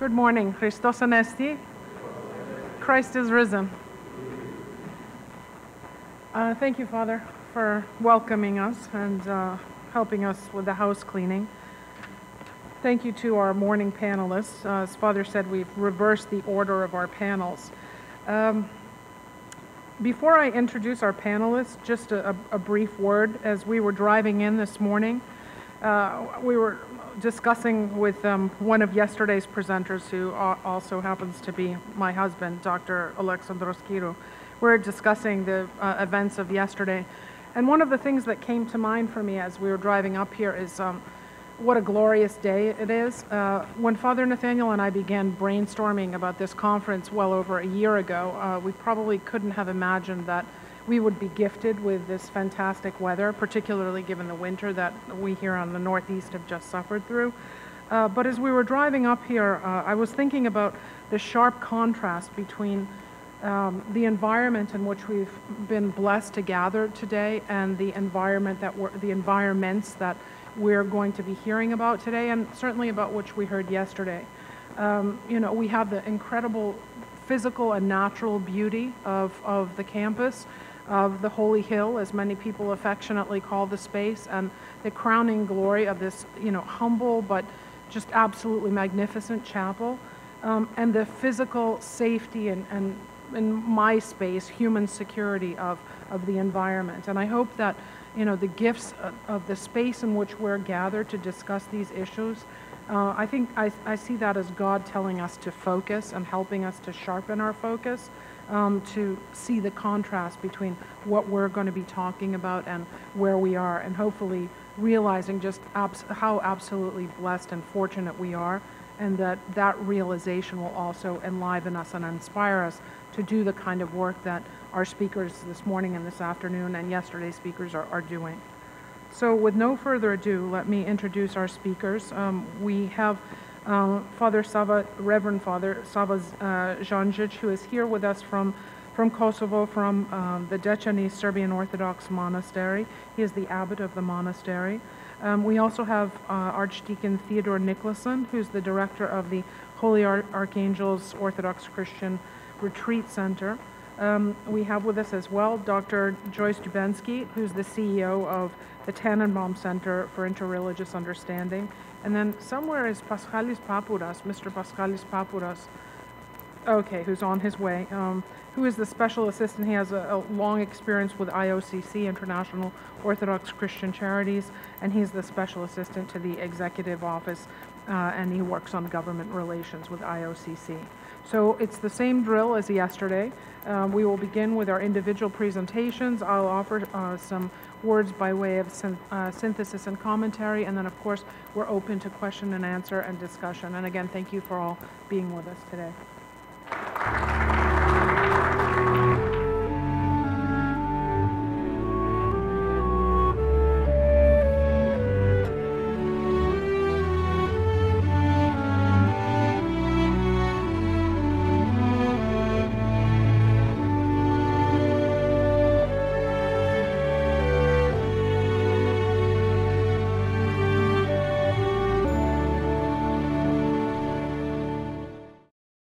Good morning. Christos Anesti. Christ is risen. Thank you, Father, for welcoming us and helping us with the house cleaning. Thank you to our morning panelists. As Father said, we've reversed the order of our panels. Before I introduce our panelists, just a brief word. As we were driving in this morning, we were discussing with one of yesterday's presenters, who also happens to be my husband, Dr. Alexandros Kirou. We're discussing the events of yesterday. And one of the things that came to mind for me as we were driving up here is what a glorious day it is. When Father Nathaniel and I began brainstorming about this conference well over a year ago, we probably couldn't have imagined that we would be gifted with this fantastic weather, particularly given the winter that we here on the Northeast have just suffered through. But as we were driving up here, I was thinking about the sharp contrast between the environment in which we've been blessed to gather today and the environments that we're going to be hearing about today, and certainly about which we heard yesterday. We have the incredible physical and natural beauty of the campus, of the Holy Hill, as many people affectionately call the space, and the crowning glory of this, humble but just absolutely magnificent chapel, and the physical safety and in my space, human security of the environment. And I hope that, the gifts of the space in which we're gathered to discuss these issues, I think I see that as God telling us to focus and helping us to sharpen our focus, to see the contrast between what we're going to be talking about and where we are, and hopefully realizing just how absolutely blessed and fortunate we are, and that realization will also enliven us and inspire us to do the kind of work that our speakers this morning and this afternoon and yesterday's speakers are doing. So with no further ado, let me introduce our speakers. We have Reverend Father Sava Janjic, who is here with us from Kosovo, from the Dečani Serbian Orthodox Monastery. He is the abbot of the monastery. We also have Archdeacon Theodore Nicholson, who's the director of the Holy Archangels Orthodox Christian Retreat Center. We have with us as well Dr. Joyce Dubensky, who's the CEO of the Tannenbaum Center for Interreligious Understanding. And then somewhere is Paschalis Papouras, Mr. Paschalis Papouras, who's on his way, who is the special assistant. He has a long experience with IOCC, International Orthodox Christian Charities, and he's the special assistant to the executive office, and he works on government relations with IOCC. So it's the same drill as yesterday. We will begin with our individual presentations. I'll offer some words by way of synthesis and commentary, and then of course we're open to question and answer and discussion. And again, thank you for all being with us today.